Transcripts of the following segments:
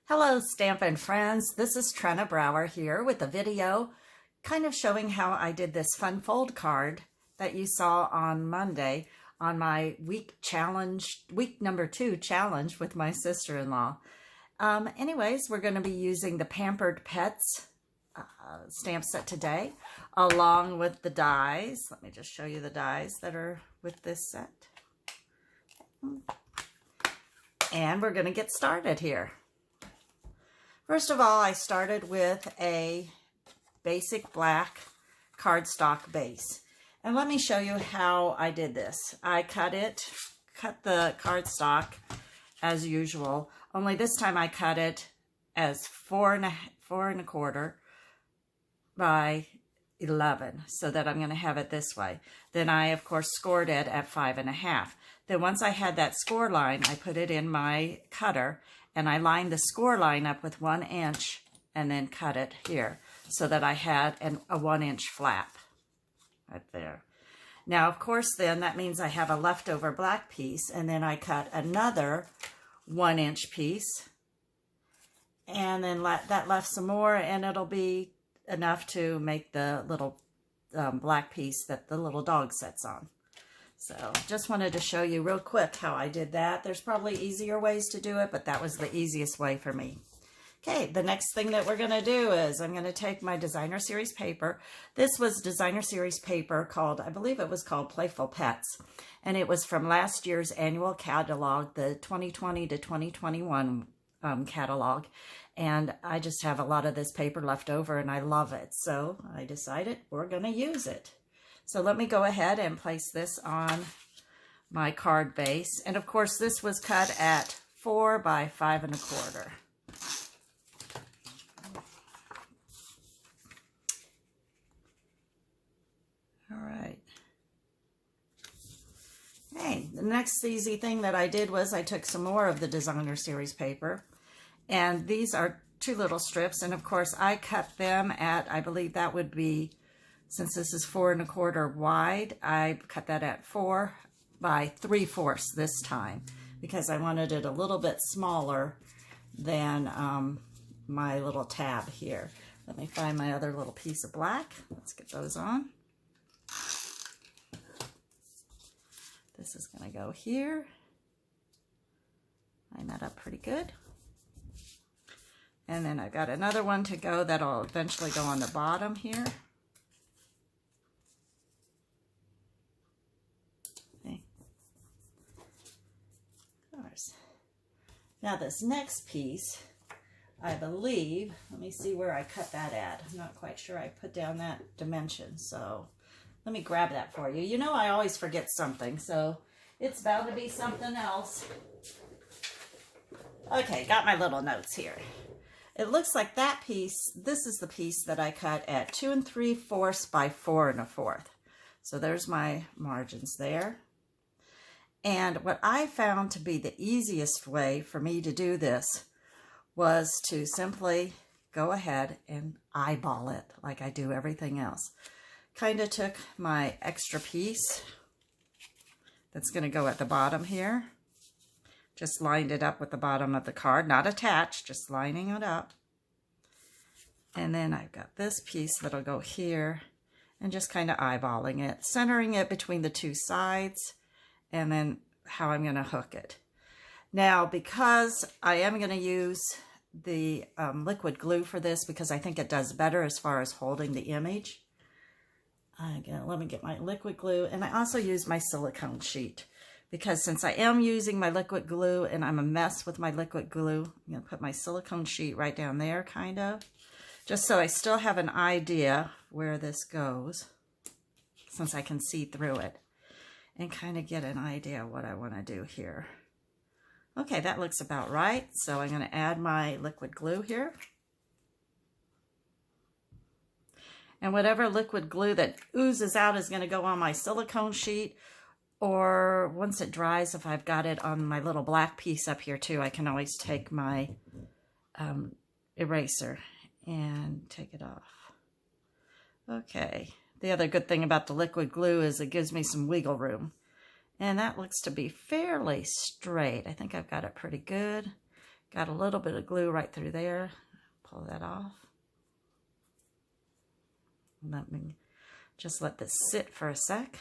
Hello Stampin' friends, this is Trina Brower here with a video kind of showing how I did this fun fold card that you saw on Monday on my week number 2 challenge with my sister-in-law. Anyways, we're going to be using the Pampered Pets stamp set today along with the dies. Let me just show you the dies that are with this set. And we're going to get started here. First of all, I started with a basic black cardstock base. And let me show you how I did this. I cut the cardstock as usual, only this time I cut it as 4.25 by 11, so that I'm going to have it this way. Then I, of course, scored it at 5.5. Then once I had that score line, I put it in my cutter, and I lined the score line up with 1 inch and then cut it here so that I had a 1 inch flap right there. Now, of course, then that means I have a leftover black piece, and then I cut another 1 inch piece, and then that left some more, and it'll be enough to make the little black piece that the little dog sits on. So just wanted to show you real quick how I did that. There's probably easier ways to do it, but that was the easiest way for me. Okay, the next thing that we're going to do is I'm going to take my designer series paper. This was designer series paper called, I believe it was called Playful Pets. And it was from last year's annual catalog, the 2020 to 2021 catalog. And I just have a lot of this paper left over and I love it. So I decided we're going to use it. So let me go ahead and place this on my card base. And of course, this was cut at 4 by 5.25. All right. Hey, the next easy thing that I did was I took some more of the designer series paper. And these are 2 little strips. And of course, I cut them at, I believe that would be, since this is 4.25 wide, I cut that at 4 by 3/4 this time because I wanted it a little bit smaller than my little tab here. Let me find my other little piece of black. Let's get those on. This is going to go here. Line that up pretty good. And then I've got another one to go that'll eventually go on the bottom here. Okay. Of course. Now this next piece, I believe, let me see where I cut that at. I'm not quite sure I put down that dimension, so let me grab that for you. You know I always forget something, so it's bound to be something else. Okay, got my little notes here. It looks like that piece, this is the piece that I cut at 2 3/4 by 4.25. So there's my margins there. And what I found to be the easiest way for me to do this was to simply go ahead and eyeball it like I do everything else. Kind of took my extra piece that's going to go at the bottom here. Just lined it up with the bottom of the card, not attached, just lining it up. And then I've got this piece that'll go here and just kind of eyeballing it, centering it between the 2 sides, and then how I'm going to hook it. Now, because I am going to use the liquid glue for this because I think it does better as far as holding the image. Again, let me get my liquid glue, and I also use my silicone sheet. Because since I am using my liquid glue and I'm a mess with my liquid glue, I'm going to put my silicone sheet right down there, kind of. Just so I still have an idea where this goes, since I can see through it. And kind of get an idea of what I want to do here. Okay, that looks about right. So I'm going to add my liquid glue here. And whatever liquid glue that oozes out is going to go on my silicone sheet. Or once it dries, if I've got it on my little black piece up here too, I can always take my eraser and take it off. Okay, the other good thing about the liquid glue is it gives me some wiggle room. And that looks to be fairly straight. I think I've got it pretty good. Got a little bit of glue right through there. Pull that off. Let me just let this sit for a sec.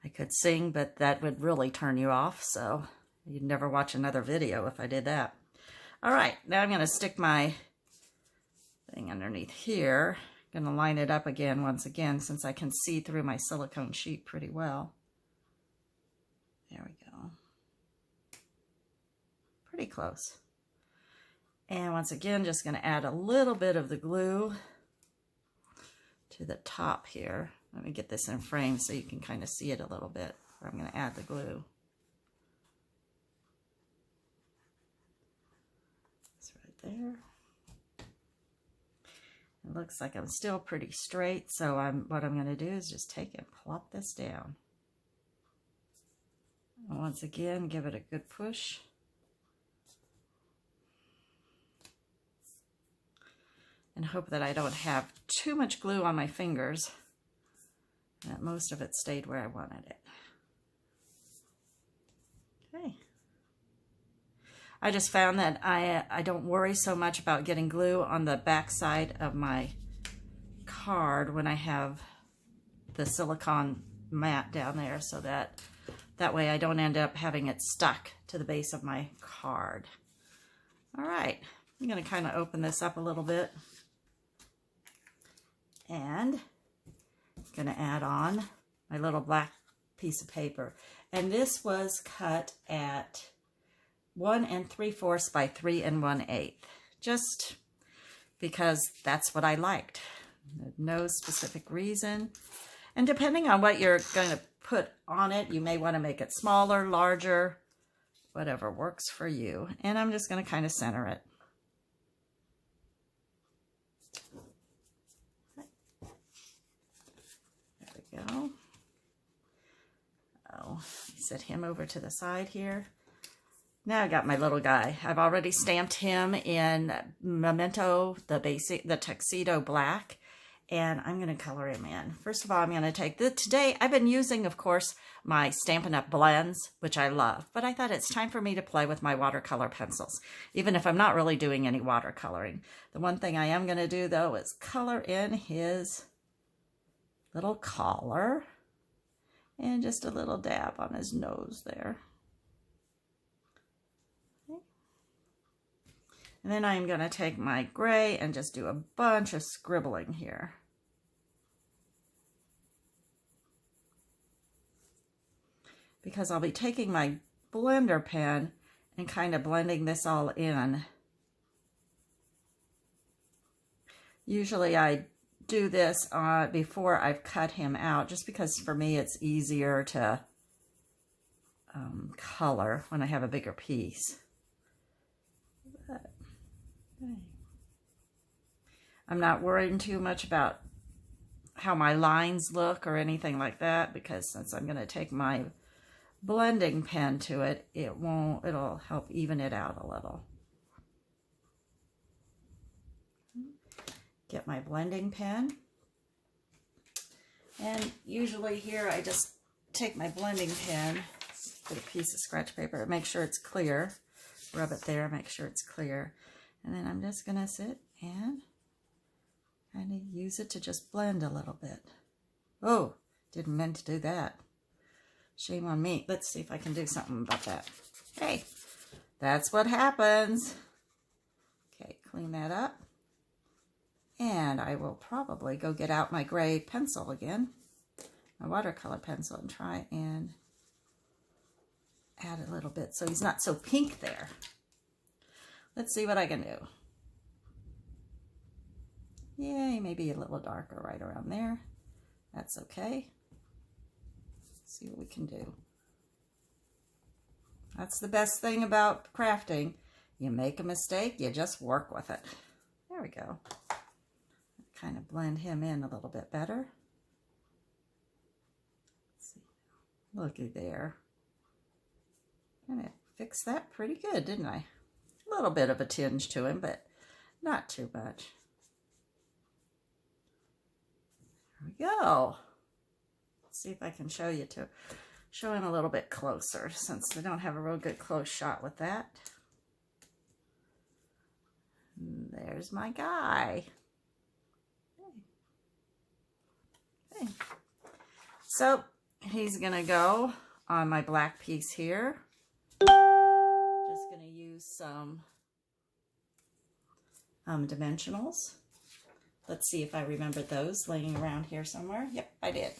I could sing, but that would really turn you off, so you'd never watch another video if I did that. All right, now I'm going to stick my thing underneath here. I'm going to line it up again once again since I can see through my silicone sheet pretty well. There we go. Pretty close. And once again, just going to add a little bit of the glue to the top here. Let me get this in frame so you can kind of see it a little bit. I'm going to add the glue. It's right there. It looks like I'm still pretty straight, so what I'm going to do is just take and plop this down. And once again, give it a good push. And hope that I don't have too much glue on my fingers, that most of it stayed where I wanted it. Okay. I just found that I don't worry so much about getting glue on the back side of my card when I have the silicone mat down there, so that way I don't end up having it stuck to the base of my card. All right, I'm going to kind of open this up a little bit. And I'm going to add on my little black piece of paper. And this was cut at 1 3/4 by 3 1/8. Just because that's what I liked. No specific reason. And depending on what you're going to put on it, you may want to make it smaller, larger, whatever works for you. And I'm just going to kind of center it. Go. Oh, set him over to the side here. Now I got my little guy. I've already stamped him in Memento, the tuxedo black, and I'm going to color him in. First of all, I'm going to take today I've been using, of course, my Stampin' Up! Blends, which I love, but I thought it's time for me to play with my watercolor pencils, even if I'm not really doing any watercoloring. The one thing I am going to do, though, is color in his little collar and just a little dab on his nose there. Okay. And then I'm going to take my gray and just do a bunch of scribbling here. Because I'll be taking my blender pen and kind of blending this all in. Usually I do this before I've cut him out, just because for me it's easier to color when I have a bigger piece. But, okay. I'm not worrying too much about how my lines look or anything like that, because since I'm going to take my blending pen to it, it'll help even it out a little. Get my blending pen, and usually here I just take my blending pen, put a piece of scratch paper, make sure it's clear, rub it there, make sure it's clear, and then I'm just going to sit and kind of use it to just blend a little bit. Oh, didn't mean to do that. Shame on me. Let's see if I can do something about that. Hey, that's what happens. Okay, clean that up. And I will probably go get out my gray pencil again, my watercolor pencil, and try and add a little bit so he's not so pink there. Let's see what I can do. Yay, maybe a little darker right around there. That's okay. Let's see what we can do. That's the best thing about crafting. You make a mistake, you just work with it. There we go. Kind of blend him in a little bit better. Let's see. Looky there. Kind of fixed that pretty good, didn't I? A little bit of a tinge to him, but not too much. There we go. see if I can show in a little bit closer, since I don't have a real good close shot with that. And there's my guy. Okay. So he's gonna go on my black piece here. Just gonna use some dimensionals. Let's see if I remembered those laying around here somewhere. Yep, I did.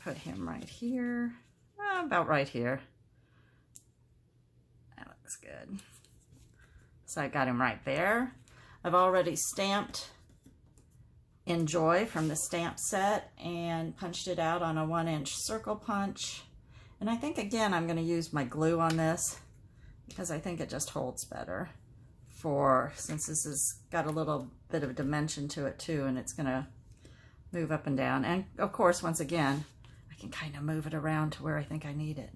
Put him right here, about right here. That looks good. So I got him right there. I've already stamped Enjoy from the stamp set and punched it out on a 1-inch circle punch. And I think, again, I'm going to use my glue on this because I think it just holds better since this has got a little bit of dimension to it too, and it's going to move up and down. And of course, once again, I can kind of move it around to where I think I need it.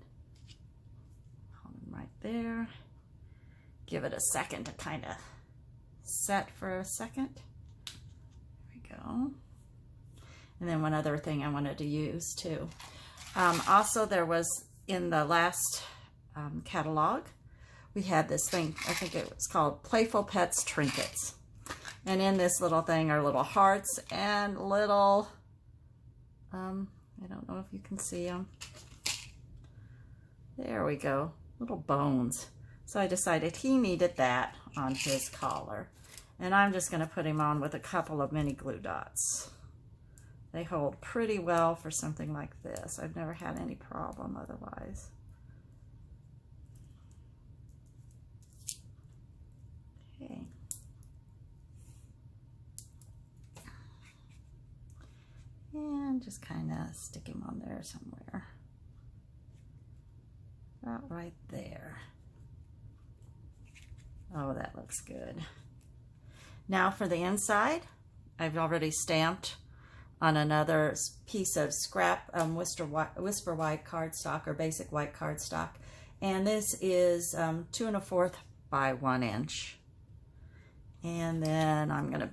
Hold it right there. Give it a second to kind of set for a second. There we go. And then one other thing I wanted to use too. Also, there was in the last catalog, we had this thing, I think it was called Playful Pets Trinkets. And in this little thing are little hearts and little, I don't know if you can see them. There we go, little bones. So I decided he needed that on his collar. And I'm just going to put him on with a couple of mini glue dots. They hold pretty well for something like this. I've never had any problem otherwise. Okay. And just kind of stick him on there somewhere. About right there. Oh, that looks good. Now for the inside, I've already stamped on another piece of scrap Whisper White cardstock, or basic white cardstock. And this is 2 1/4 by 1 inch. And then I'm going to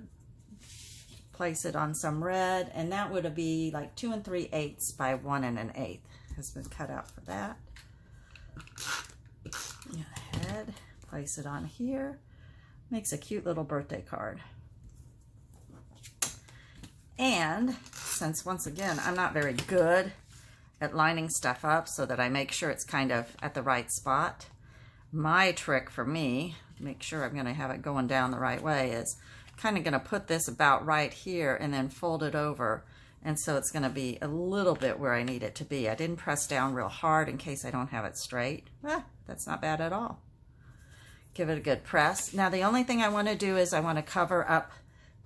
place it on some red, and that would be like 2 3/8 by 1 1/8. Has been cut out for that. Go ahead, place it on here. Makes a cute little birthday card. And since, once again, I'm not very good at lining stuff up so that I make sure it's kind of at the right spot, my trick for me, make sure I'm going to have it going down the right way, is kind of going to put this about right here and then fold it over. And so it's going to be a little bit where I need it to be. I didn't press down real hard in case I don't have it straight. That's not bad at all. Give it a good press. Now the only thing I want to do is I want to cover up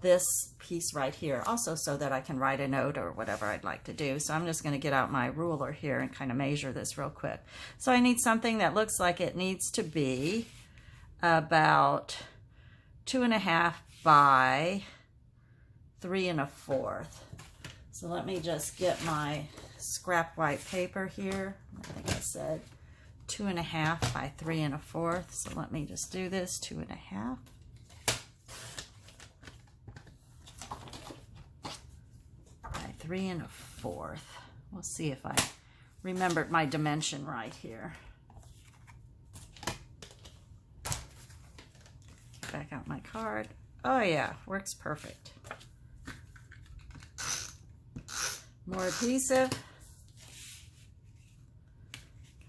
this piece right here also so that I can write a note or whatever I'd like to do. So I'm just going to get out my ruler here and kind of measure this real quick. So I need something that looks like it needs to be about 2 1/2 by 3 1/4. So let me just get my scrap white paper here. I think I said 2 1/2 by 3 1/4. So let me just do this, 2 1/2. By 3 1/4. We'll see if I remembered my dimension right here. Back out my card. Oh yeah, works perfect. More adhesive.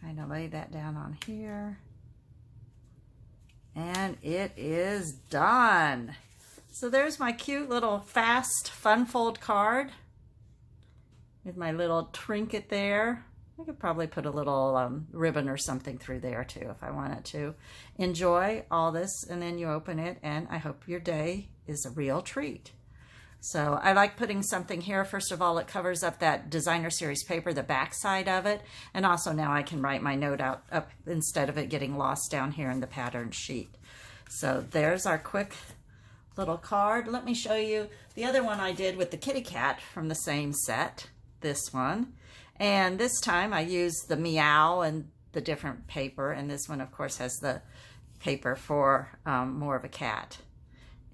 Kind of lay that down on here. And it is done. So there's my cute little fast fun fold card with my little trinket there. I could probably put a little ribbon or something through there too if I wanted to. Enjoy all this, and then you open it, and I hope your day is a real treat. So I like putting something here. First of all, it covers up that designer series paper, the back side of it. And also now I can write my note out up instead of it getting lost down here in the pattern sheet. So there's our quick little card. Let me show you the other one I did with the kitty cat from the same set, this one. And this time I used the meow and the different paper. And this one, of course, has the paper for more of a cat.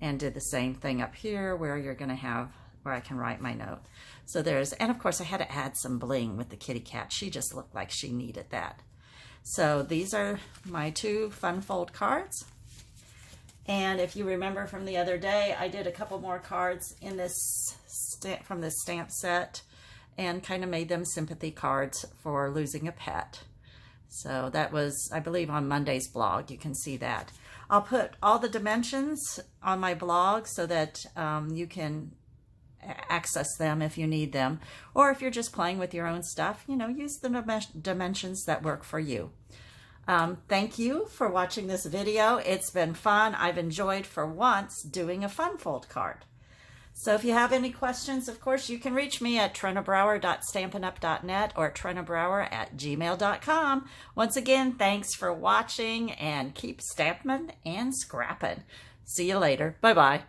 And did the same thing up here where you're going to have where I can write my note. So there's, and of course I had to add some bling with the kitty cat. She just looked like she needed that. So these are my 2 fun fold cards. And if you remember from the other day, I did a couple more cards in this from this stamp set and kind of made them sympathy cards for losing a pet. So that was, I believe, on Monday's blog. You can see that. I'll put all the dimensions on my blog so that you can access them if you need them. Or if you're just playing with your own stuff, you know, use the dimensions that work for you. Thank you for watching this video. It's been fun. I've enjoyed, for once, doing a fun fold card. So if you have any questions, of course, you can reach me at trennabrower.stampinup.net or trennabrower@gmail.com. Once again, thanks for watching and keep stampin' and scrappin'. See you later. Bye-bye.